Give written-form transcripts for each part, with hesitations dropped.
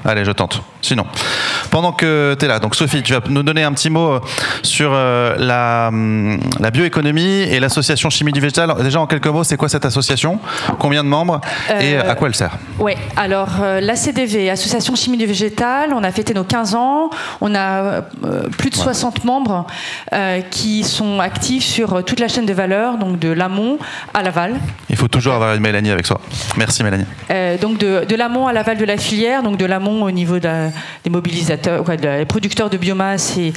Allez, je tente. Sinon, pendant que tu es là, donc Sophie, tu vas nous donner un petit mot sur la bioéconomie et l'association Chimie du Végétal. Déjà, en quelques mots, c'est quoi cette association? Combien de membres et à quoi elle sert? Oui, alors l'ACDV, Association Chimie du Végétal, on a fêté nos 15 ans. On a plus de 60 membres qui sont actifs sur toute la chaîne de valeur, donc de l'amont à l'aval. Il faut toujours avoir une Mélanie avec soi. Merci Mélanie. Donc de l'amont à l'aval de la filière, donc de l'amont au niveau des mobilisateurs, des producteurs de biomasse et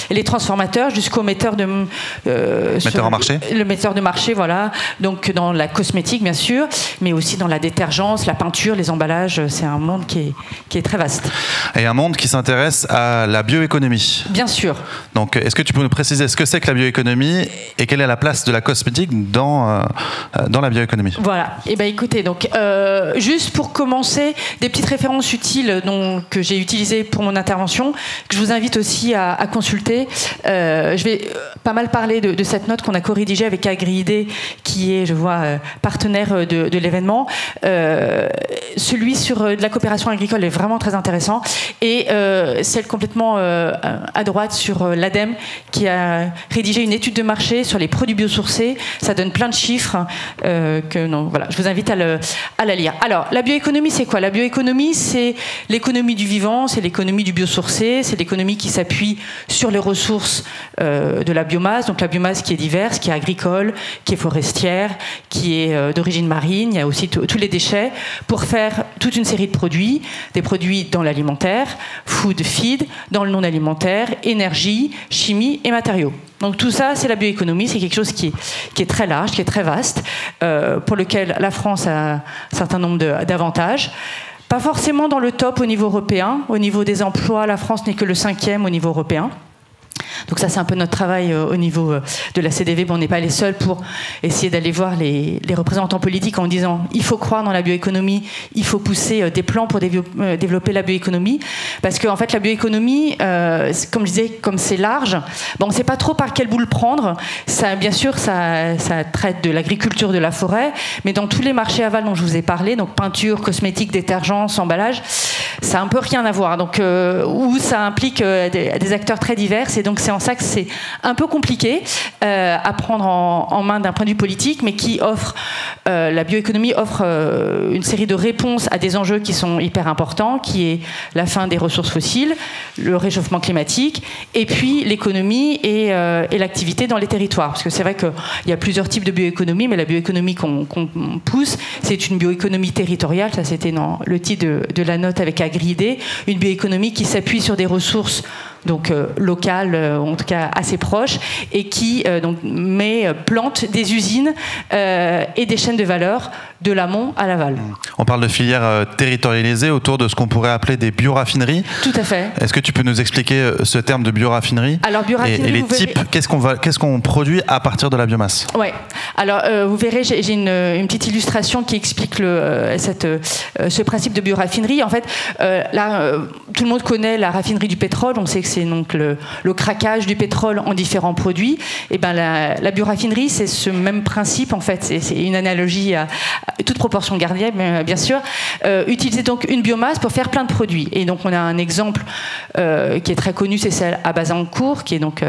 les transformateurs jusqu'au metteur en marché. Le metteur de marché, voilà. Donc dans la cosmétique bien sûr, mais aussi dans la détergence, la peinture, les emballages. C'est un monde qui est très vaste. Et un monde qui s'intéresse à la bioéconomie. Bien sûr. Donc est-ce que tu peux nous préciser ce que c'est que la bioéconomie et quelle est la place de la cosmétique dans la bioéconomie? Voilà. Eh ben écoutez, donc juste pour commencer, des petites références utiles que j'ai utilisées pour mon intervention, que je vous invite aussi à consulter. Je vais pas mal parler de cette note qu'on a co-rédigée avec Agri-ID, qui est, je vois, partenaire de l'événement. Celui sur de la coopération agricole est vraiment très intéressant. Et celle complètement à droite sur l'ADEME, qui a rédigé une étude de marché sur les produits biosourcés. Ça donne plein de chiffres. Voilà, je vous invite à la lire. Alors, la bioéconomie, c'est quoi? La bioéconomie, c'est l'économie du vivant, c'est l'économie du biosourcé, c'est l'économie qui s'appuie sur les ressources de la biomasse, donc la biomasse qui est diverse, qui est agricole, qui est forestière, qui est d'origine marine. Il y a aussi tous les déchets pour faire toute une série de produits, des produits dans l'alimentaire, food, feed, dans le non alimentaire, énergie, chimie et matériaux. Donc tout ça, c'est la bioéconomie, c'est quelque chose qui est très large, qui est très vaste, pour lequel la France a un certain nombre d'avantages. Pas forcément dans le top au niveau européen. Au niveau des emplois, la France n'est que le 5e au niveau européen. Donc ça, c'est un peu notre travail au niveau de la CDV. Bon, on n'est pas les seuls pour essayer d'aller voir les représentants politiques en disant il faut croire dans la bioéconomie, il faut pousser des plans pour développer la bioéconomie. Parce qu'en fait, la bioéconomie, comme je disais, comme c'est large, on ne sait pas trop par quel bout le prendre. Ça, bien sûr, ça traite de l'agriculture, de la forêt, mais dans tous les marchés aval dont je vous ai parlé, donc peinture, cosmétique, détergence, emballage, ça a un peu rien à voir. Donc, où ça implique des acteurs très divers. Et donc c'est en ça que c'est un peu compliqué à prendre en main d'un point de vue politique, mais qui offre, la bioéconomie offre une série de réponses à des enjeux qui sont hyper importants, qui est la fin des ressources fossiles, le réchauffement climatique, et puis l'économie et l'activité dans les territoires. Parce que c'est vrai qu'il y a plusieurs types de bioéconomie, mais la bioéconomie qu'on pousse, c'est une bioéconomie territoriale, ça c'était dans le titre de la note avec Agri-ID, une bioéconomie qui s'appuie sur des ressources donc locales, en tout cas assez proches, et qui plante des usines et des chaînes de valeur de l'amont à l'aval. On parle de filières territorialisées autour de ce qu'on pourrait appeler des bioraffineries. Tout à fait. Est-ce que tu peux nous expliquer ce terme de bioraffinerie? Alors, bioraffinerie, et les types, qu'est-ce qu'on produit à partir de la biomasse? Ouais. Alors, vous verrez, j'ai une petite illustration qui explique ce principe de bioraffinerie. En fait, là, tout le monde connaît la raffinerie du pétrole. On sait que c'est donc le craquage du pétrole en différents produits. Et ben la bioraffinerie, c'est ce même principe en fait. C'est une analogie à toute proportion gardée, bien sûr. Utiliser donc une biomasse pour faire plein de produits. Et donc on a un exemple qui est très connu, c'est celle à Bazancourt, qui est donc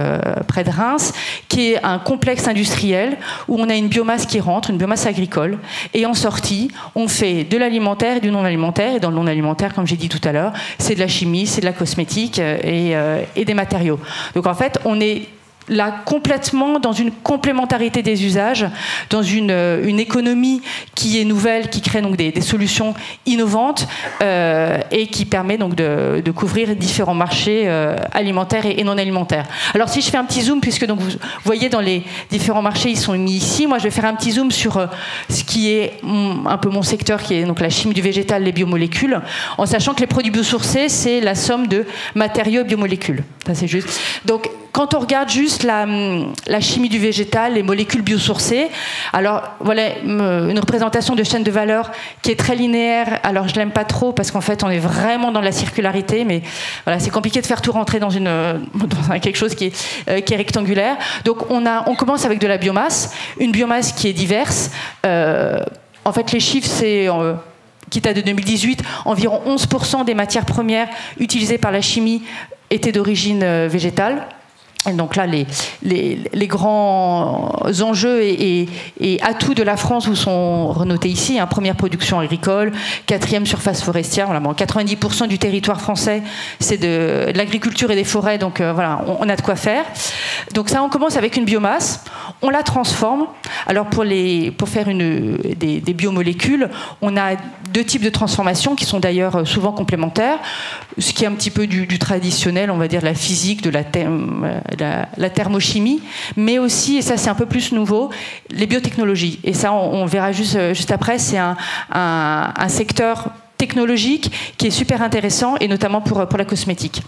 près de Reims, qui est un complexe industriel où on a une biomasse qui rentre, une biomasse agricole, et en sortie, on fait de l'alimentaire et du non alimentaire. Et dans le non alimentaire, comme j'ai dit tout à l'heure, c'est de la chimie, c'est de la cosmétique et des matériaux. Donc en fait, on est là complètement dans une complémentarité des usages, dans une économie qui est nouvelle, qui crée donc des solutions innovantes et qui permet donc de couvrir différents marchés alimentaires et non alimentaires. Alors si je fais un petit zoom, puisque donc vous voyez dans les différents marchés, ils sont mis ici, moi je vais faire un petit zoom sur ce qui est un peu mon secteur, qui est donc la chimie du végétal, les biomolécules, en sachant que les produits biosourcés, c'est la somme de matériaux et biomolécules. Ça c'est juste. Donc quand on regarde juste la chimie du végétal, les molécules biosourcées, alors voilà une représentation de chaîne de valeur qui est très linéaire. Alors je l'aime pas trop parce qu'en fait on est vraiment dans la circularité, mais voilà, c'est compliqué de faire tout rentrer dans quelque chose qui est rectangulaire. Donc on commence avec de la biomasse, une biomasse qui est diverse. En fait les chiffres c'est qui date de 2018, environ 11% des matières premières utilisées par la chimie étaient d'origine végétale. Et donc là, les grands enjeux et atouts de la France vous sont renotés ici. Première production agricole, 4e surface forestière. Voilà, bon, 90% du territoire français, c'est de l'agriculture et des forêts. Donc voilà, on a de quoi faire. Donc ça, on commence avec une biomasse. On la transforme. Alors pour faire des biomolécules, on a 2 types de transformation qui sont d'ailleurs souvent complémentaires. Ce qui est un petit peu du traditionnel, on va dire, de la physique, de la thermochimie, mais aussi, et ça c'est un peu plus nouveau, les biotechnologies. Et ça, on verra juste après, c'est un secteur technologique qui est super intéressant, et notamment pour la cosmétique.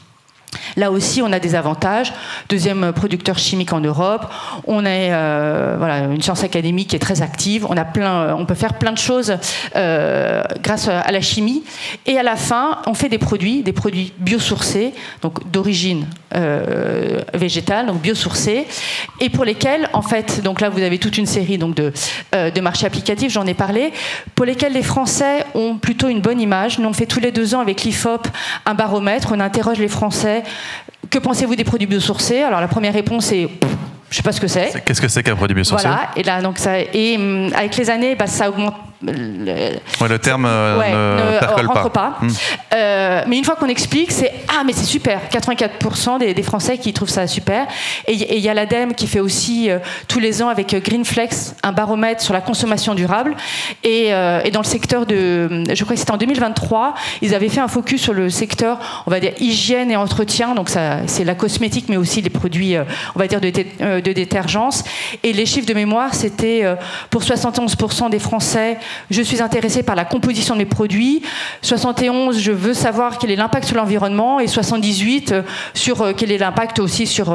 Là aussi, on a des avantages. 2e producteur chimique en Europe. On est une science académique qui est très active. On peut faire plein de choses grâce à la chimie. Et à la fin, on fait des produits biosourcés, donc d'origine végétale, donc biosourcés, et pour lesquels, en fait, donc là vous avez toute une série donc de marchés applicatifs, j'en ai parlé, pour lesquels les Français ont plutôt une bonne image. Nous, on fait tous les 2 ans avec l'IFOP un baromètre. On interroge les Français. Que pensez-vous des produits biosourcés? Alors la première réponse est je ne sais pas ce que c'est. Qu'est-ce que c'est qu'un produit biosourcé? Voilà, et là donc avec les années, ça augmente. Le terme ne percole rentre pas. Mais une fois qu'on explique, c'est mais c'est super. 84% des Français qui trouvent ça super. Et il y a l'ADEME qui fait aussi tous les ans avec Greenflex un baromètre sur la consommation durable. Et dans le secteur je crois que c'était en 2023, ils avaient fait un focus sur le secteur, on va dire hygiène et entretien. Donc ça, c'est la cosmétique, mais aussi les produits, on va dire de détergence. Et les chiffres de mémoire, c'était pour 71% des Français. Je suis intéressée par la composition de mes produits. 71, je veux savoir quel est l'impact sur l'environnement. Et 78, sur quel est l'impact aussi sur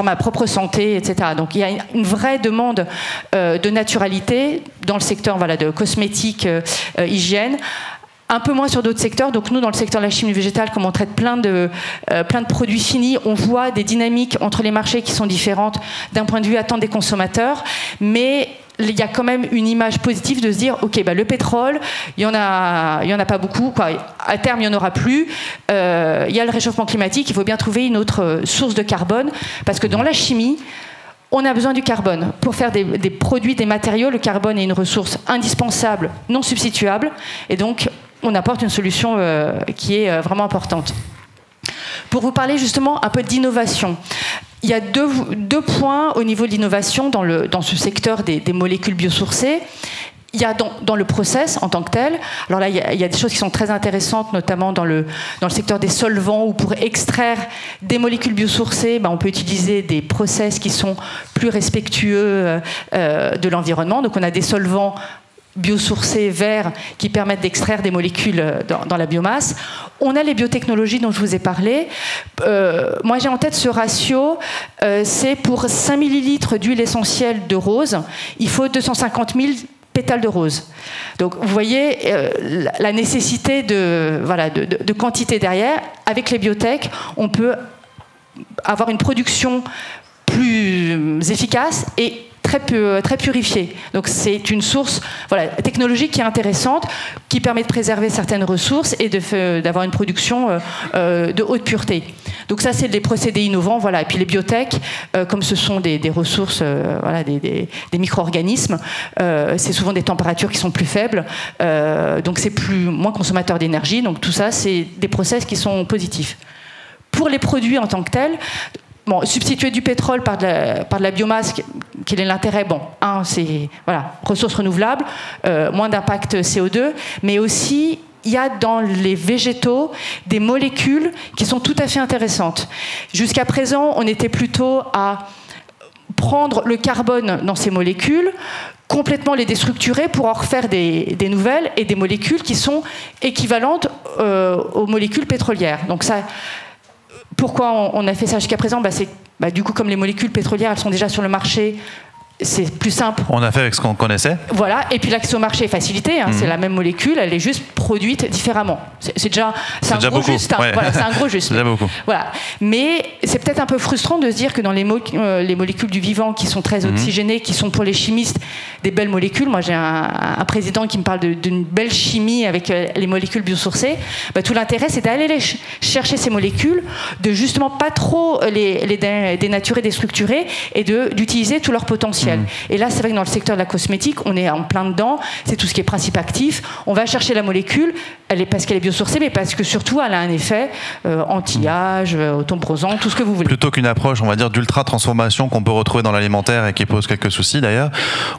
ma propre santé, etc. Donc il y a une vraie demande de naturalité dans le secteur de cosmétique, hygiène. Un peu moins sur d'autres secteurs. Donc nous, dans le secteur de la chimie végétale, comme on traite plein de produits finis, on voit des dynamiques entre les marchés qui sont différentes d'un point de vue attente des consommateurs. Mais il y a quand même une image positive de se dire, ok, le pétrole, il y en a pas beaucoup, quoi. À terme, il n'y en aura plus. Il y a le réchauffement climatique. Il faut bien trouver une autre source de carbone, parce que dans la chimie, on a besoin du carbone. Pour faire des produits, des matériaux, le carbone est une ressource indispensable, non substituable, et donc on apporte une solution qui est vraiment importante. Pour vous parler justement un peu d'innovation, il y a deux points au niveau de l'innovation dans ce secteur des molécules biosourcées. Il y a dans le process en tant que tel. Alors là, il y a des choses qui sont très intéressantes, notamment dans le secteur des solvants, où pour extraire des molécules biosourcées, on peut utiliser des process qui sont plus respectueux de l'environnement. Donc on a des solvants biosourcés verts qui permettent d'extraire des molécules dans la biomasse. On a les biotechnologies dont je vous ai parlé. Moi, j'ai en tête ce ratio. C'est pour 5 millilitres d'huile essentielle de rose, il faut 250 000 pétales de rose. Donc, vous voyez la nécessité de quantité derrière. Avec les biotech, on peut avoir une production plus efficace et très purifiée. Donc c'est une source technologique qui est intéressante, qui permet de préserver certaines ressources et d'avoir une production de haute pureté. Donc ça, c'est des procédés innovants. Et puis les biotech, comme ce sont des ressources, des micro-organismes, c'est souvent des températures qui sont plus faibles, donc c'est moins consommateur d'énergie. Donc tout ça, c'est des process qui sont positifs. Pour les produits en tant que tels, substituer du pétrole par de la biomasse, quel est l'intérêt? C'est ressources renouvelables, moins d'impact CO2, mais aussi il y a dans les végétaux des molécules qui sont tout à fait intéressantes. Jusqu'à présent, on était plutôt à prendre le carbone dans ces molécules, complètement les déstructurer pour en refaire des nouvelles et des molécules qui sont équivalentes aux molécules pétrolières. Donc ça, pourquoi on a fait ça jusqu'à présent? C'est du coup, comme les molécules pétrolières, elles sont déjà sur le marché c'est plus simple. On a fait avec ce qu'on connaissait. Voilà, et puis l'accès au marché est facilité, hein, c'est la même molécule, elle est juste produite différemment. C'est déjà un gros beaucoup. Juste. Hein, ouais. voilà, c'est un gros juste. C'est déjà beaucoup. Voilà. Mais c'est peut-être un peu frustrant de se dire que dans les molécules du vivant qui sont très oxygénées, qui sont pour les chimistes des belles molécules, moi j'ai un président qui me parle d'une belle chimie avec les molécules biosourcées, bah, tout l'intérêt c'est d'aller chercher ces molécules, de justement pas trop les dénaturer, déstructurer et d'utiliser tout leur potentiel. Et là, c'est vrai que dans le secteur de la cosmétique, on est en plein dedans. C'est tout ce qui est principe actif. On va chercher la molécule, parce qu'elle est biosourcée, mais parce que surtout, elle a un effet anti-âge, autobrosant, tout ce que vous voulez. Plutôt qu'une approche, on va dire, d'ultra-transformation qu'on peut retrouver dans l'alimentaire et qui pose quelques soucis d'ailleurs,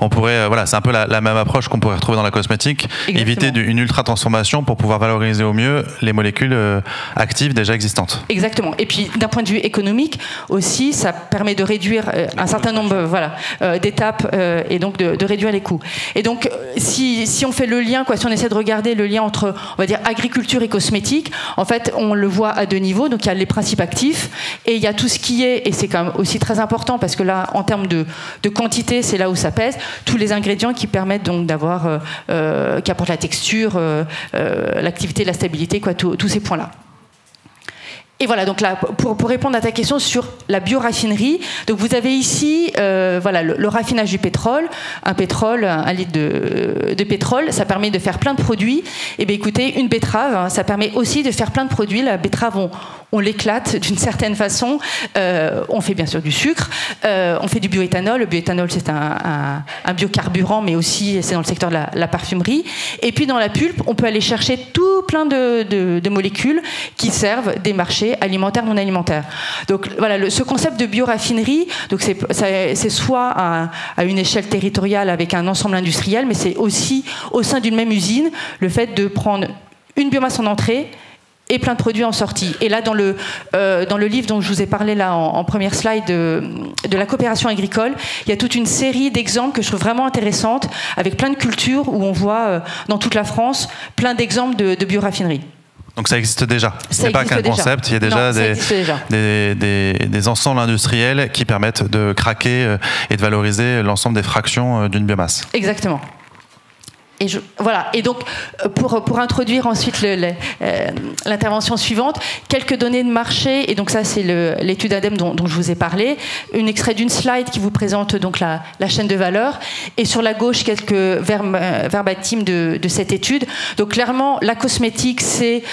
on pourrait, voilà, c'est un peu la même approche qu'on pourrait retrouver dans la cosmétique. Exactement. Éviter une ultra-transformation pour pouvoir valoriser au mieux les molécules actives déjà existantes. Exactement. Et puis, d'un point de vue économique aussi, ça permet de réduire un certain nombre d'étapes et donc de réduire les coûts. Et donc, si on fait le lien, si on essaie de regarder le lien entre, on va dire, agriculture et cosmétique, en fait, on le voit à deux niveaux. Donc, il y a les principes actifs et il y a tout ce qui est, et c'est quand même aussi très important parce que là, en termes de quantité, c'est là où ça pèse, tous les ingrédients qui permettent donc d'avoir, qui apportent la texture, l'activité, la stabilité, tous ces points-là. Et voilà, donc là, pour répondre à ta question sur la bioraffinerie, donc vous avez ici le raffinage du pétrole, un litre de pétrole, ça permet de faire plein de produits. Et bien écoutez, une betterave, hein, ça permet aussi de faire plein de produits. La betterave, on l'éclate d'une certaine façon. On fait bien sûr du sucre, on fait du bioéthanol. Le bioéthanol, c'est un biocarburant, mais aussi c'est dans le secteur de la parfumerie. Et puis dans la pulpe, on peut aller chercher tout plein de molécules qui servent des marchés alimentaires, non alimentaires. Donc voilà, ce concept de bioraffinerie, donc c'est soit à une échelle territoriale avec un ensemble industriel, mais c'est aussi au sein d'une même usine le fait de prendre une biomasse en entrée et plein de produits en sortie. Et là, dans le livre dont je vous ai parlé là en première slide de la coopération agricole, il y a toute une série d'exemples que je trouve vraiment intéressantes, avec plein de cultures où on voit dans toute la France plein d'exemples de bioraffinerie. Donc ça existe déjà. Ce n'est pas qu'un concept, il y a déjà, des ensembles industriels qui permettent de craquer et de valoriser l'ensemble des fractions d'une biomasse. Exactement. Voilà. Et donc, pour introduire ensuite l'intervention suivante, quelques données de marché. Et donc ça, c'est l'étude ADEME dont je vous ai parlé. Un extrait d'une slide qui vous présente donc la chaîne de valeur. Et sur la gauche, quelques verbatims de cette étude. Donc clairement, la cosmétique, c'est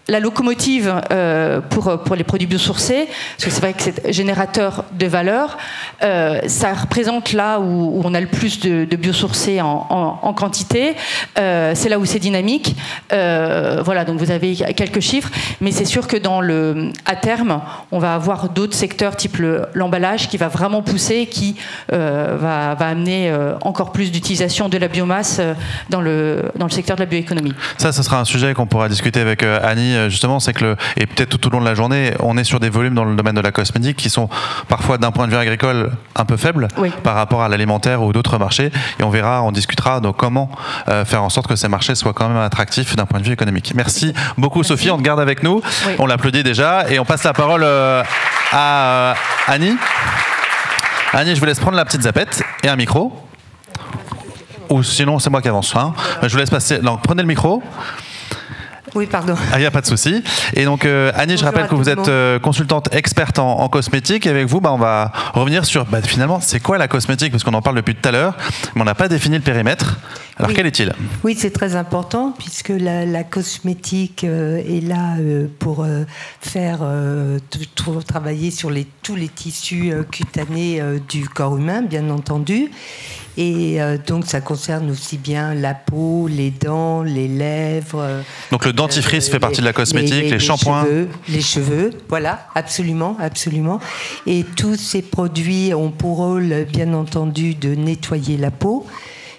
la locomotive pour les produits biosourcés, parce que c'est vrai que c'est générateur de valeur. Ça représente là où on a le plus de biosourcés en quantité. C'est là où c'est dynamique. Voilà, donc vous avez quelques chiffres, mais c'est sûr que à terme, on va avoir d'autres secteurs type l'emballage qui va vraiment pousser, qui va amener encore plus d'utilisation de la biomasse dans le secteur de la bioéconomie. Ça, ce sera un sujet qu'on pourra discuter avec Annie. Justement, c'est que et peut-être tout au long de la journée, on est sur des volumes dans le domaine de la cosmétique qui sont parfois d'un point de vue agricole un peu faibles par rapport à l'alimentaire ou d'autres marchés. Et on discutera de comment faire en sorte que ces marchés soient quand même attractifs d'un point de vue économique. Merci beaucoup, Sophie. On te garde avec nous. Oui. On l'applaudit déjà et on passe la parole à Annie. Annie, je vous laisse prendre la petite zapette et un micro. Ou sinon, c'est moi qui avance. Hein. Je vous laisse passer. Donc, prenez le micro. Oui, pardon. Il n'y a pas de souci. Et donc, Annie, bonjour, je rappelle que vous êtes consultante experte en cosmétique. Et avec vous, on va revenir sur, finalement, c'est quoi la cosmétique? Parce qu'on en parle depuis tout à l'heure, mais on n'a pas défini le périmètre. Alors, quel est-il? Oui, c'est très important, puisque la cosmétique est là pour travailler sur tous les tissus cutanés du corps humain, bien entendu. Et donc, ça concerne aussi bien la peau, les dents, les lèvres. Donc, le dentifrice fait partie de la cosmétique, les shampoings. Les cheveux, voilà, absolument, absolument. Et tous ces produits ont pour rôle, bien entendu, de nettoyer la peau,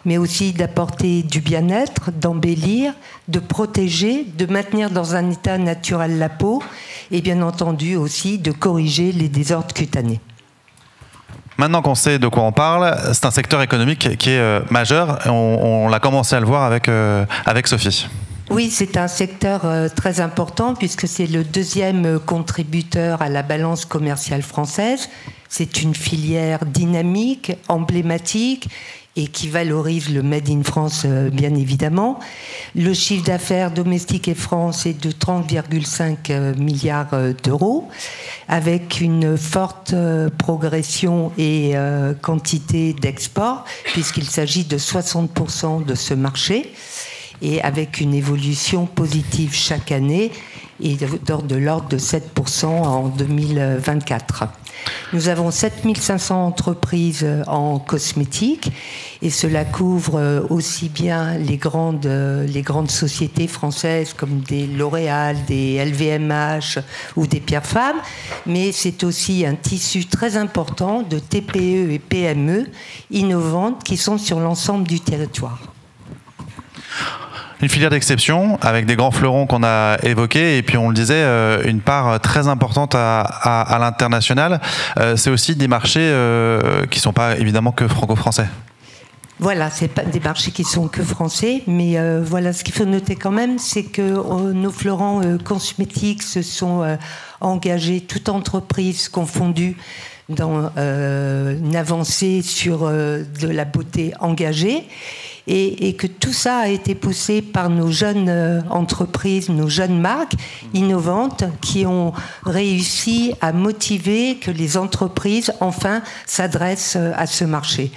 mais aussi d'apporter du bien-être, d'embellir, de protéger, de maintenir dans un état naturel la peau, et bien entendu aussi de corriger les désordres cutanés. Maintenant qu'on sait de quoi on parle, c'est un secteur économique qui est majeur. On l'a commencé à le voir avec Sophie. Oui, c'est un secteur très important puisque c'est le deuxième contributeur à la balance commerciale française. C'est une filière dynamique, emblématique et qui valorise le Made in France, bien évidemment. Le chiffre d'affaires domestique et France est de 30,5 milliards d'euros, avec une forte progression et quantité d'export, puisqu'il s'agit de 60% de ce marché, et avec une évolution positive chaque année, et de l'ordre de 7% en 2024. Nous avons 7500 entreprises en cosmétique et cela couvre aussi bien les grandes sociétés françaises comme des L'Oréal, des LVMH ou des Pierre Fabre, mais c'est aussi un tissu très important de TPE et PME innovantes qui sont sur l'ensemble du territoire. Une filière d'exception avec des grands fleurons qu'on a évoqués et puis on le disait, une part très importante à l'international. C'est aussi des marchés qui ne sont pas évidemment que franco-français. Voilà, c'est pas des marchés qui sont que français, mais voilà, ce qu'il faut noter quand même, c'est que nos fleurons cosmétiques se sont engagés, toutes entreprises confondues, dans une avancée sur de la beauté engagée. Et que tout ça a été poussé par nos jeunes entreprises, nos jeunes marques innovantes qui ont réussi à motiver que les entreprises, enfin, s'adressent à ce marché.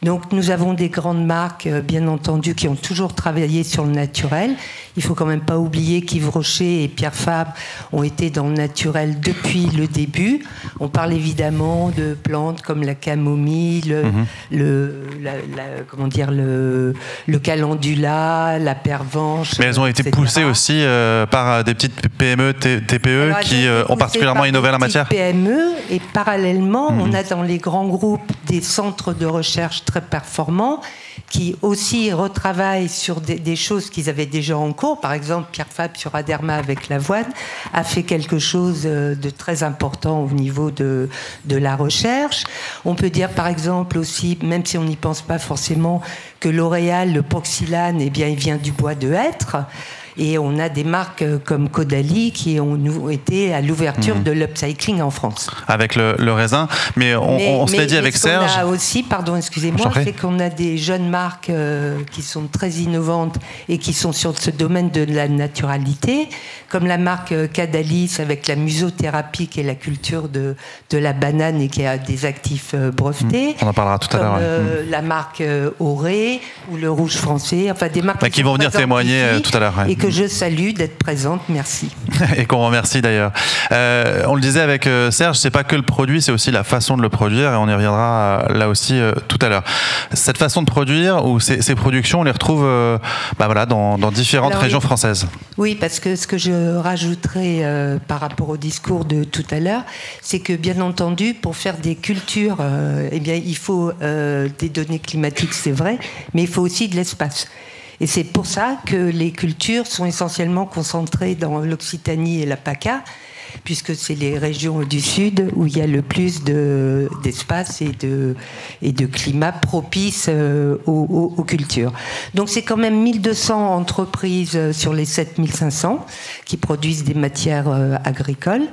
Donc nous avons des grandes marques, bien entendu, qui ont toujours travaillé sur le naturel. Il ne faut quand même pas oublier qu'Yves Rocher et Pierre Fabre ont été dans le naturel depuis le début. On parle évidemment de plantes comme la camomille, le calendula, la pervenche. Mais elles ont été poussées aussi par des petites PME, TPE qui ont particulièrement innové en la matière. PME et parallèlement, on a dans les grands groupes des centres de recherche très performants qui aussi retravaillent sur des choses qu'ils avaient déjà en cours. Par exemple, Pierre Fabre sur Aderma avec l'avoine a fait quelque chose de très important au niveau de la recherche. On peut dire par exemple aussi, même si on n'y pense pas forcément, que L'Oréal, le Proxylane, eh bien, il vient du bois de hêtre. Et on a des marques comme Caudalie qui ont été à l'ouverture de l'upcycling en France. Avec le raisin. Mais on se l'est dit avec Serge. On a aussi, pardon, excusez-moi, c'est qu'on a des jeunes marques qui sont très innovantes et qui sont sur ce domaine de la naturalité, comme la marque Cadalis avec la musothérapie qui est la culture de la banane et qui a des actifs brevetés. On en parlera tout à l'heure. La marque Auré ou le Rouge Français, enfin des marques qui vont venir témoigner tout à l'heure. Et que je salue d'être présente, merci. Et qu'on remercie d'ailleurs. On le disait avec Serge, c'est pas que le produit, c'est aussi la façon de le produire et on y reviendra là aussi tout à l'heure. Cette façon de produire ou ces productions, on les retrouve dans différentes régions françaises. Oui, parce que ce que je rajouterais par rapport au discours de tout à l'heure, c'est que bien entendu, pour faire des cultures, il faut des données climatiques, c'est vrai, mais il faut aussi de l'espace. Et c'est pour ça que les cultures sont essentiellement concentrées dans l'Occitanie et la PACA, puisque c'est les régions du sud où il y a le plus d'espace et de climat propice aux cultures. Donc c'est quand même 1200 entreprises sur les 7500 qui produisent des matières agricoles.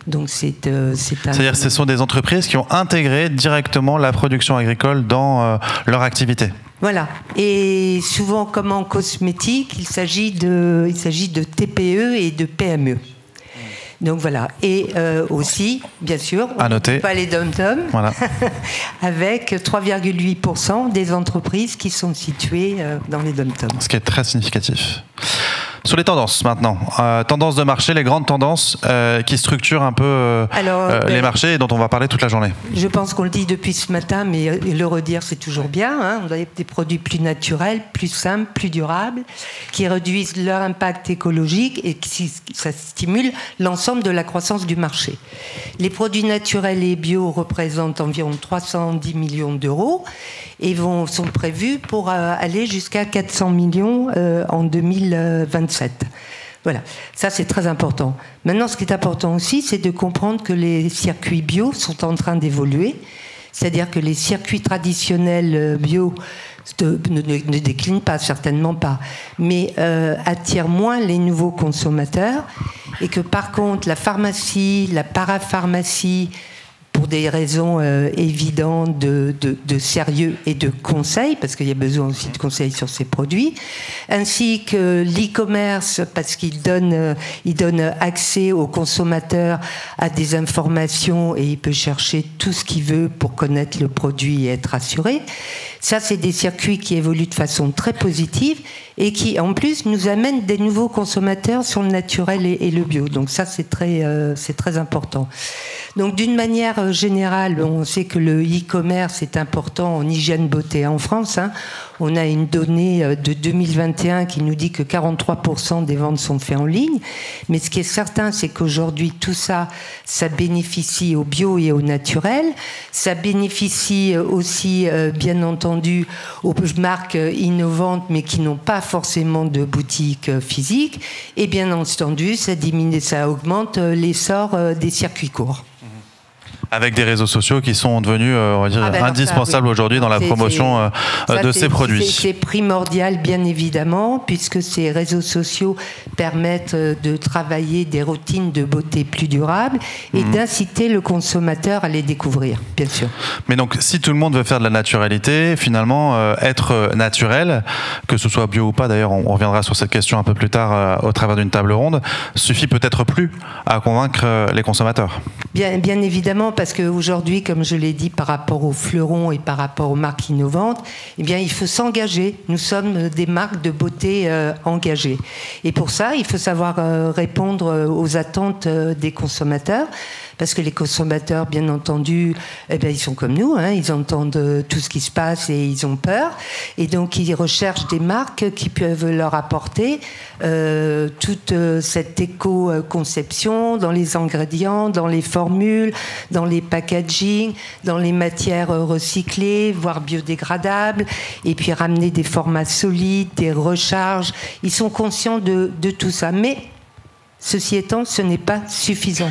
Donc c'est-à-dire que ce sont des entreprises qui ont intégré directement la production agricole dans leur activité. Voilà. Et souvent, comme en cosmétique, il s'agit de TPE et de PME. Donc voilà. Et aussi, bien sûr, on ne peut pas les dom-tom, voilà. Avec 3,8% des entreprises qui sont situées dans les dom-tom. Ce qui est très significatif. Sur les tendances maintenant, tendances de marché, les grandes tendances qui structurent un peu les marchés et dont on va parler toute la journée. Je pense qu'on le dit depuis ce matin, mais le redire c'est toujours bien. Hein. On a des produits plus naturels, plus simples, plus durables, qui réduisent leur impact écologique et ça stimule l'ensemble de la croissance du marché. Les produits naturels et bio représentent environ 310 millions d'euros et sont prévus pour aller jusqu'à 400 millions en 2027. Voilà, ça c'est très important. Maintenant, ce qui est important aussi, c'est de comprendre que les circuits bio sont en train d'évoluer, C'est-à-dire que les circuits traditionnels bio ne déclinent pas, certainement pas, mais attirent moins les nouveaux consommateurs, et que par contre la pharmacie, la parapharmacie, pour des raisons évidentes de sérieux et de conseils, parce qu'il y a besoin aussi de conseils sur ces produits, ainsi que l'e-commerce, parce qu'il donne accès aux consommateurs à des informations et il peut chercher tout ce qu'il veut pour connaître le produit et être assuré. Ça, c'est des circuits qui évoluent de façon très positive et qui, en plus, nous amènent des nouveaux consommateurs sur le naturel et le bio. Donc ça, c'est très important. Donc d'une manière générale, on sait que le e-commerce est important en hygiène beauté en France. On a une donnée de 2021 qui nous dit que 43% des ventes sont faites en ligne. Mais ce qui est certain, c'est qu'aujourd'hui, tout ça, ça bénéficie au bio et au naturel. Ça bénéficie aussi, bien entendu, aux marques innovantes, mais qui n'ont pas forcément de boutique physique. Et bien entendu, ça augmente l'essor des circuits courts. Avec des réseaux sociaux qui sont devenus, on va dire, indispensables aujourd'hui dans la promotion de ces produits. C'est primordial, bien évidemment, puisque ces réseaux sociaux permettent de travailler des routines de beauté plus durables et d'inciter le consommateur à les découvrir, bien sûr. Mais donc, si tout le monde veut faire de la naturalité, finalement, être naturel, que ce soit bio ou pas, d'ailleurs, on reviendra sur cette question un peu plus tard au travers d'une table ronde, suffit peut-être plus à convaincre les consommateurs. Bien évidemment, parce qu'aujourd'hui, comme je l'ai dit, par rapport aux fleurons et par rapport aux marques innovantes, eh bien, il faut s'engager. Nous sommes des marques de beauté engagées. Et pour ça, il faut savoir répondre aux attentes des consommateurs. Parce que les consommateurs, bien entendu, eh bien, ils sont comme nous, ils entendent tout ce qui se passe et ils ont peur. Et donc, ils recherchent des marques qui peuvent leur apporter toute cette éco-conception dans les ingrédients, dans les formules, dans les packaging, dans les matières recyclées, voire biodégradables, et puis ramener des formats solides, des recharges. Ils sont conscients de tout ça. Mais, ceci étant, ce n'est pas suffisant.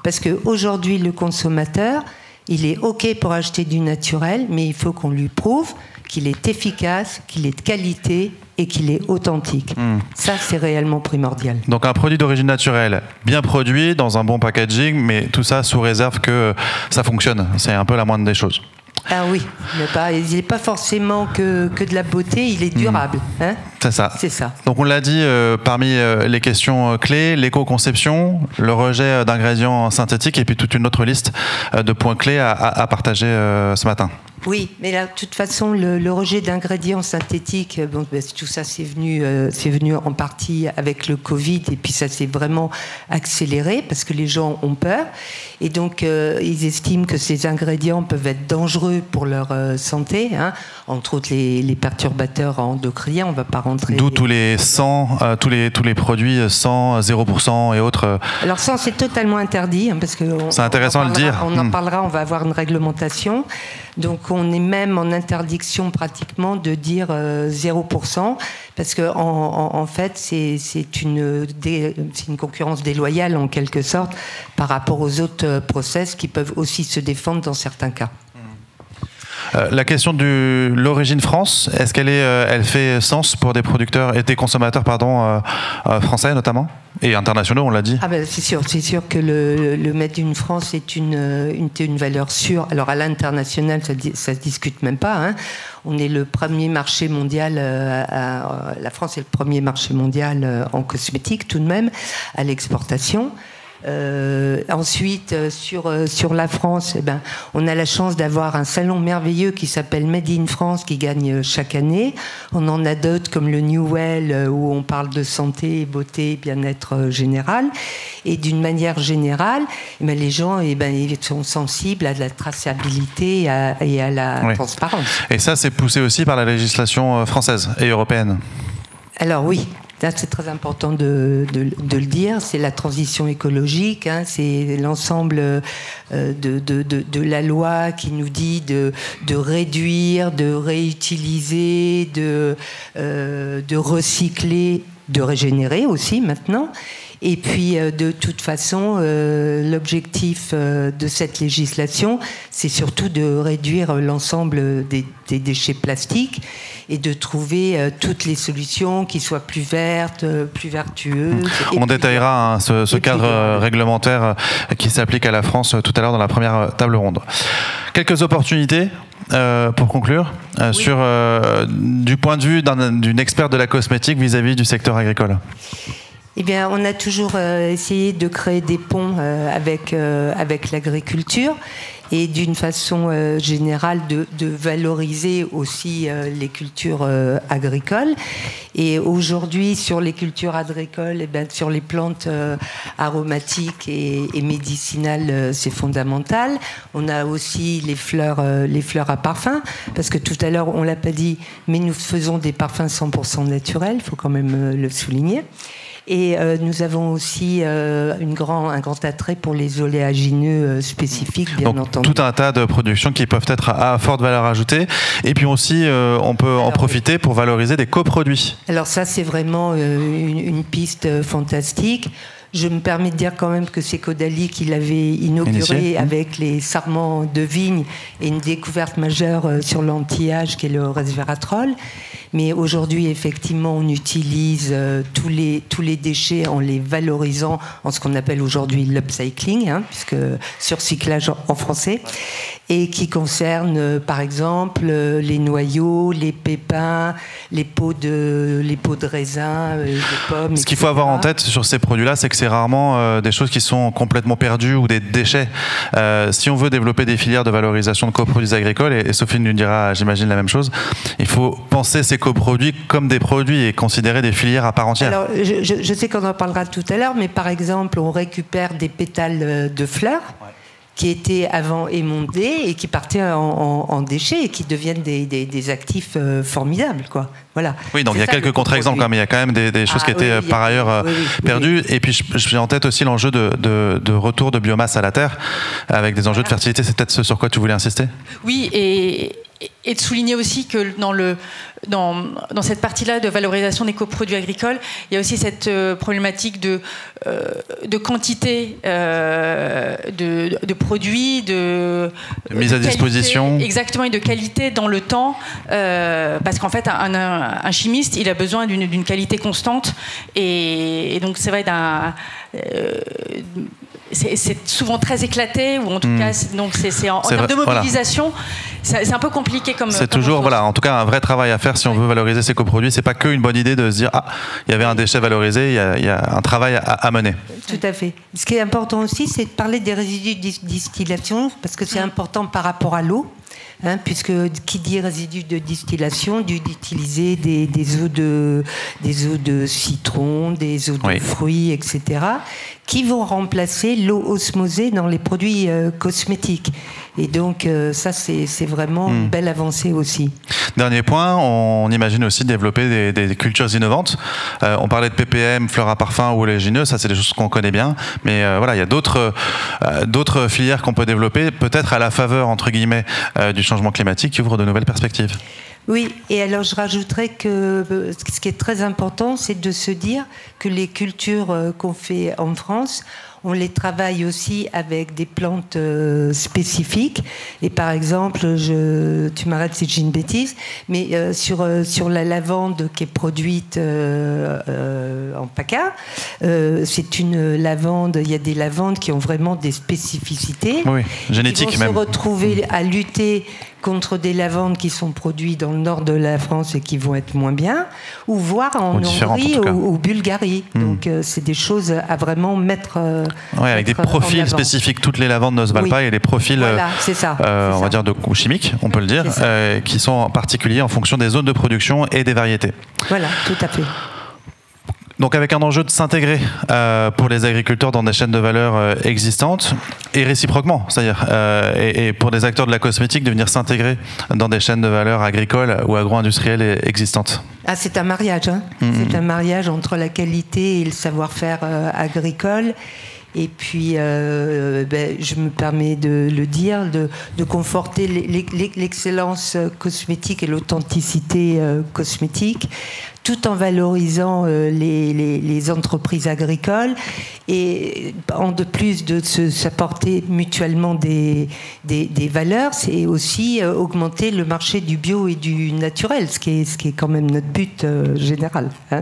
Parce qu'aujourd'hui, le consommateur, il est OK pour acheter du naturel, mais il faut qu'on lui prouve qu'il est efficace, qu'il est de qualité et qu'il est authentique. Ça, c'est réellement primordial. Donc un produit d'origine naturelle, bien produit, dans un bon packaging, mais tout ça sous réserve que ça fonctionne. C'est un peu la moindre des choses. Ah oui, il n'est pas forcément que de la beauté, il est durable. C'est ça. C'est ça. Donc on l'a dit, parmi les questions clés, l'éco-conception, le rejet d'ingrédients synthétiques et puis toute une autre liste de points clés à partager ce matin. Oui, mais là, de toute façon, le rejet d'ingrédients synthétiques, tout ça, c'est venu en partie avec le Covid, et puis ça s'est vraiment accéléré parce que les gens ont peur, et donc ils estiment que ces ingrédients peuvent être dangereux pour leur santé, entre autres les perturbateurs endocriniens. On ne va pas rentrer. D'où tous les tous les produits 100, 0% et autres. Alors 100, c'est totalement interdit, parce que c'est intéressant à le dire. On en parlera, on va avoir une réglementation. Donc on est même en interdiction pratiquement de dire 0%, parce que en fait c'est une concurrence déloyale en quelque sorte par rapport aux autres process qui peuvent aussi se défendre dans certains cas. La question de l'origine France, est-ce elle fait sens pour des producteurs et des consommateurs français notamment et internationaux, on l'a dit? C'est sûr que le Made in France est une valeur sûre. Alors à l'international, ça se discute même pas. On est le premier marché mondial. La France est le premier marché mondial en cosmétique tout de même à l'exportation. Ensuite, sur la France, on a la chance d'avoir un salon merveilleux qui s'appelle Made in France, qui gagne chaque année. On en a d'autres comme le New Well, où on parle de santé, beauté, bien-être général. Et d'une manière générale, les gens ils sont sensibles à la traçabilité et à la transparence. Et ça, c'est poussé aussi par la législation française et européenne. Alors oui. Là, c'est très important de le dire, c'est la transition écologique, c'est l'ensemble de la loi qui nous dit de réduire, de réutiliser, de recycler, de régénérer aussi maintenant. Et puis, de toute façon, l'objectif de cette législation, c'est surtout de réduire l'ensemble des déchets plastiques et de trouver toutes les solutions qui soient plus vertes, plus vertueuses. On détaillera ce cadre réglementaire qui s'applique à la France tout à l'heure dans la première table ronde. Quelques opportunités pour conclure, oui. Sur du point de vue d'une experte de la cosmétique vis-à-vis du secteur agricole. Eh bien, on a toujours essayé de créer des ponts avec l'agriculture et d'une façon générale de valoriser aussi les cultures agricoles. Et aujourd'hui, sur les cultures agricoles, eh bien, sur les plantes aromatiques et médicinales, c'est fondamental. On a aussi les fleurs à parfum, parce que tout à l'heure, on l'a pas dit, mais nous faisons des parfums 100% naturels, il faut quand même le souligner. Et nous avons aussi un grand attrait pour les oléagineux spécifiques, bien donc, entendu. Tout un tas de productions qui peuvent être à forte valeur ajoutée. Et puis aussi, on peut en profiter pour valoriser des coproduits. Alors ça, c'est vraiment une piste fantastique. Je me permets de dire quand même que c'est Caudalie qui l'avait inauguré avec les sarments de vigne et une découverte majeure sur l'anti-âge qui est le resveratrol. Mais aujourd'hui, effectivement, on utilise tous les déchets en les valorisant en ce qu'on appelle aujourd'hui l'upcycling, puisque surcyclage en français, et qui concerne, par exemple, les noyaux, les pépins, les peaux de raisin, des pommes. Ce qu'il faut avoir en tête sur ces produits-là, c'est que c'est rarement des choses qui sont complètement perdues ou des déchets. Si on veut développer des filières de valorisation de coproduits agricoles, et Sophie nous dira, j'imagine, la même chose, il faut penser ces coproduits comme des produits et considérer des filières à part entière. Alors, je sais qu'on en parlera tout à l'heure, mais par exemple, on récupère des pétales de fleurs qui étaient avant émondés et qui partaient en déchets et qui deviennent des actifs formidables, quoi. Voilà. Oui, donc il y a quelques contre-exemples, mais il y a quand même des choses qui étaient par ailleurs perdues. Et puis j'ai en tête aussi l'enjeu de retour de biomasse à la terre, avec des enjeux de fertilité. C'est peut-être ce sur quoi tu voulais insister ? Oui, et de souligner aussi que dans cette partie-là de valorisation des coproduits agricoles, il y a aussi cette problématique de quantité de produits, de mise à disposition. Qualité, exactement, et de qualité dans le temps, parce qu'en fait, un chimiste, il a besoin d'une qualité constante, et donc c'est vrai c'est souvent très éclaté, ou en tout cas, donc c'est en termes de mobilisation, c'est un peu compliqué comme. C'est toujours, en tout cas, un vrai travail à faire si on veut valoriser ces coproduits. C'est pas qu'une bonne idée de se dire, il y avait un déchet valorisé, il y a un travail à mener. Tout à fait. Ce qui est important aussi, c'est de parler des résidus de distillation, parce que c'est important par rapport à l'eau. Puisque qui dit résidus de distillation dit d'utiliser des eaux de citron, des eaux de fruits, etc., qui vont remplacer l'eau osmosée dans les produits cosmétiques. Et donc ça, c'est vraiment une belle avancée aussi. Dernier point, on imagine aussi développer des cultures innovantes. On parlait de PPM, fleurs à parfum ou oléagineux, ça c'est des choses qu'on connaît bien, mais il y a d'autres filières qu'on peut développer, peut-être à la faveur, entre guillemets, du changement climatique, qui ouvrent de nouvelles perspectives. Oui, et alors je rajouterais que ce qui est très important, c'est de se dire que les cultures qu'on fait en France, on les travaille aussi avec des plantes spécifiques. Et par exemple, tu m'arrêtes si je dis une bêtise, mais sur la lavande qui est produite en PACA, c'est une lavande, il y a des lavandes qui ont vraiment des spécificités. Oui, génétiques qui vont même. Se retrouver à lutter contre des lavandes qui sont produites dans le nord de la France et qui vont être moins bien, ou voire en Hongrie ou Bulgarie. Donc c'est des choses à vraiment mettre avec des profils spécifiques. Toutes les lavandes ne se valent pas, et des profils on va dire de goût chimique, on peut le dire, qui sont particuliers en fonction des zones de production et des variétés. Voilà, tout à fait. Donc avec un enjeu de s'intégrer pour les agriculteurs dans des chaînes de valeur existantes, et réciproquement, c'est-à-dire et pour des acteurs de la cosmétique de venir s'intégrer dans des chaînes de valeur agricoles ou agro-industrielles existantes. C'est un mariage, C'est un mariage entre la qualité et le savoir-faire agricole. Et puis, je me permets de le dire, de conforter l'excellence cosmétique et l'authenticité cosmétique, tout en valorisant les entreprises agricoles et en de plus de s'apporter mutuellement des valeurs, c'est aussi augmenter le marché du bio et du naturel, ce qui est quand même notre but général. Hein.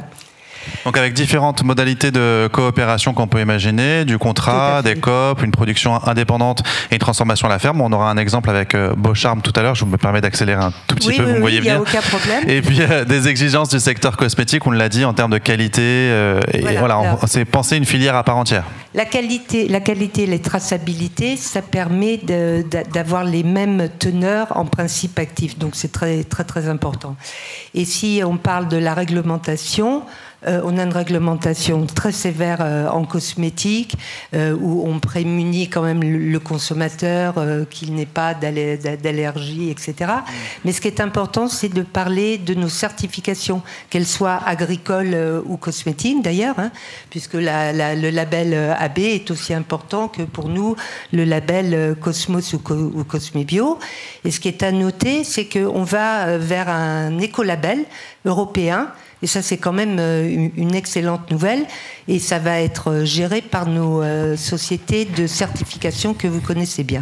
Donc avec différentes modalités de coopération qu'on peut imaginer, du contrat, des coop, une production indépendante et une transformation à la ferme. On aura un exemple avec Beaucharm tout à l'heure, je me permets d'accélérer un tout petit peu, vous me voyez venir. Il n'y a aucun problème. Et puis des exigences du secteur cosmétique, on l'a dit, en termes de qualité. C'est penser une filière à part entière. La qualité et la traçabilité, ça permet d'avoir les mêmes teneurs en principe actif. Donc c'est très, très, très important. Et si on parle de la réglementation, on a une réglementation très sévère en cosmétique où on prémunit quand même le consommateur qu'il n'ait pas d'allergie, etc. Mais ce qui est important, c'est de parler de nos certifications, qu'elles soient agricoles ou cosmétiques d'ailleurs, hein, puisque le label AB est aussi important que pour nous le label Cosmos ou Cosmébio. Et ce qui est à noter, c'est qu'on va vers un écolabel européen. Et ça, c'est quand même une excellente nouvelle. Et ça va être géré par nos sociétés de certification que vous connaissez bien.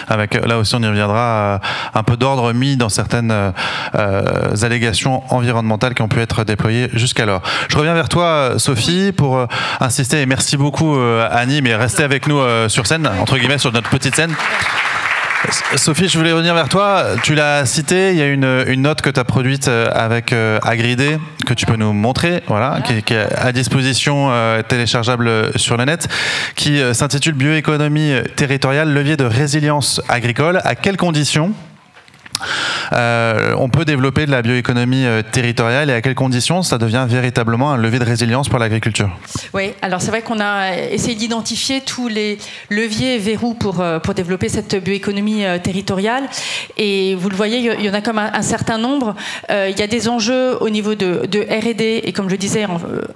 Avec, là aussi, on y reviendra, un peu d'ordre mis dans certaines allégations environnementales qui ont pu être déployées jusqu'alors. Je reviens vers toi, Sophie, pour insister. Et merci beaucoup, Annie, mais restez avec nous sur scène, entre guillemets, sur notre petite scène. Sophie, je voulais revenir vers toi. Tu l'as cité, il y a une note que tu as produite avec Agridé, que tu peux nous montrer, voilà, qui est à disposition téléchargeable sur le net, qui s'intitule Bioéconomie territoriale, levier de résilience agricole. À quelles conditions on peut développer de la bioéconomie territoriale et à quelles conditions ça devient véritablement un levier de résilience pour l'agriculture? Oui, alors c'est vrai qu'on a essayé d'identifier tous les leviers et verrous pour développer cette bioéconomie territoriale et vous le voyez, il y en a comme un certain nombre. Il y a des enjeux au niveau de R&D et comme je disais,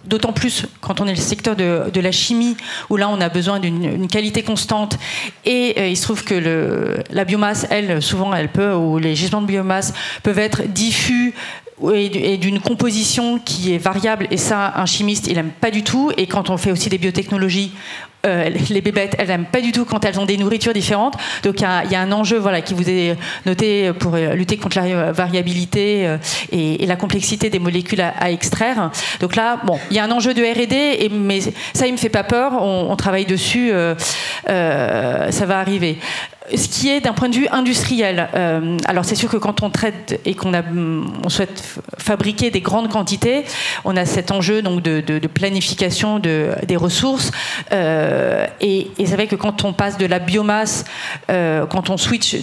d'autant plus quand on est le secteur de la chimie où là on a besoin d'une qualité constante et il se trouve que la biomasse, elle, souvent elle peut, ou les gisements de biomasse peuvent être diffus et d'une composition qui est variable et ça un chimiste il aime pas du tout et quand on fait aussi des biotechnologies les bébêtes elles n'aiment pas du tout quand elles ont des nourritures différentes donc il y a un enjeu voilà, qui vous est noté pour lutter contre la variabilité et la complexité des molécules à extraire donc là bon il y a un enjeu de R&D mais ça il me fait pas peur on travaille dessus ça va arriver. Ce qui est d'un point de vue industriel, alors c'est sûr que quand on traite et on souhaite fabriquer des grandes quantités, on a cet enjeu donc de planification des ressources et c'est vrai que quand on passe de la biomasse, quand on switch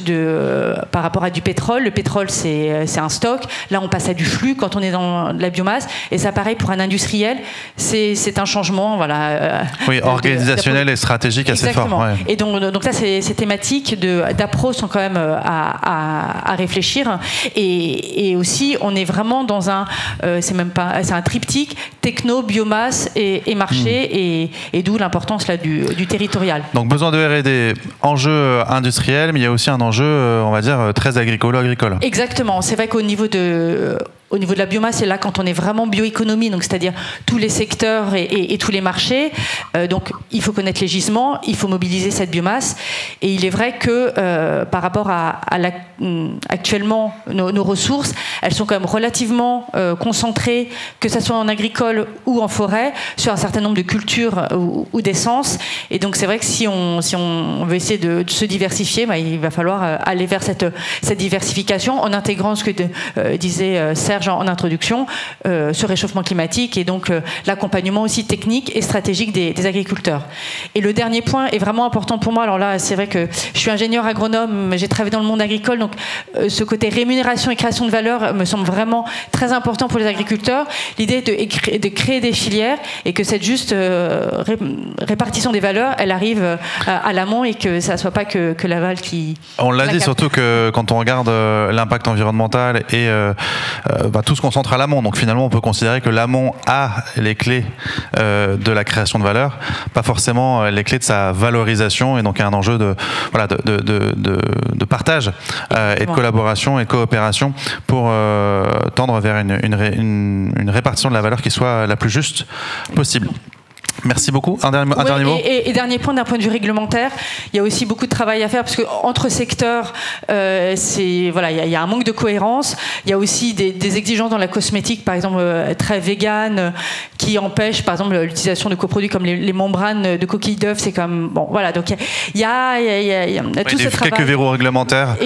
par rapport à du pétrole, le pétrole c'est un stock, là on passe à du flux quand on est dans la biomasse et ça pareil pour un industriel, c'est un changement voilà. Oui, organisationnel et stratégique assez fort. Ouais. Et donc là c'est thématique d'approche sont quand même à réfléchir et aussi on est vraiment dans c'est un triptyque techno, biomasse et marché et d'où l'importance là du territorial. Donc besoin de R&D, enjeu industriel mais il y a aussi un enjeu on va dire très agricole. Exactement, c'est vrai qu'au niveau de la biomasse, c'est là quand on est vraiment bioéconomie, donc c'est-à-dire tous les secteurs et tous les marchés. Donc il faut connaître les gisements, il faut mobiliser cette biomasse. Et il est vrai que par rapport à actuellement nos ressources, elles sont quand même relativement concentrées, que ce soit en agricole ou en forêt, sur un certain nombre de cultures ou d'essences. Et donc c'est vrai que si on veut essayer de se diversifier, il va falloir aller vers cette diversification en intégrant ce que disait Serge en introduction, ce réchauffement climatique et donc l'accompagnement aussi technique et stratégique des agriculteurs. Et le dernier point est vraiment important pour moi. Alors là, c'est vrai que je suis ingénieur agronome, mais j'ai travaillé dans le monde agricole, donc ce côté rémunération et création de valeur me semble vraiment très important pour les agriculteurs. L'idée est de créer des filières et que cette juste répartition des valeurs, elle arrive à l'amont et que ça ne soit pas que l'aval qui... On l'a dit surtout que quand on regarde l'impact environnemental et tout se concentre à l'amont. Donc finalement, on peut considérer que l'amont a les clés de la création de valeur, pas forcément les clés de sa valorisation. Et donc il y a un enjeu de partage et de collaboration et de coopération pour tendre vers une répartition de la valeur qui soit la plus juste possible. Merci beaucoup. Un dernier mot. Et dernier point, d'un point de vue réglementaire, il y a aussi beaucoup de travail à faire parce que entre secteurs, il y a un manque de cohérence. Il y a aussi des exigences dans la cosmétique, par exemple très vegan, qui empêchent, par exemple, l'utilisation de coproduits comme les membranes de coquilles d'œufs. C'est comme bon, voilà. Donc il y a tout ce travail. Quelques verrous réglementaires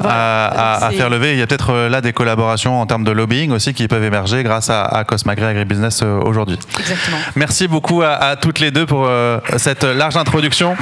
à faire lever. Il y a peut-être là des collaborations en termes de lobbying aussi qui peuvent émerger grâce à Cosmagri Agribusiness aujourd'hui. Exactement. Merci beaucoup à toutes les deux pour cette large introduction.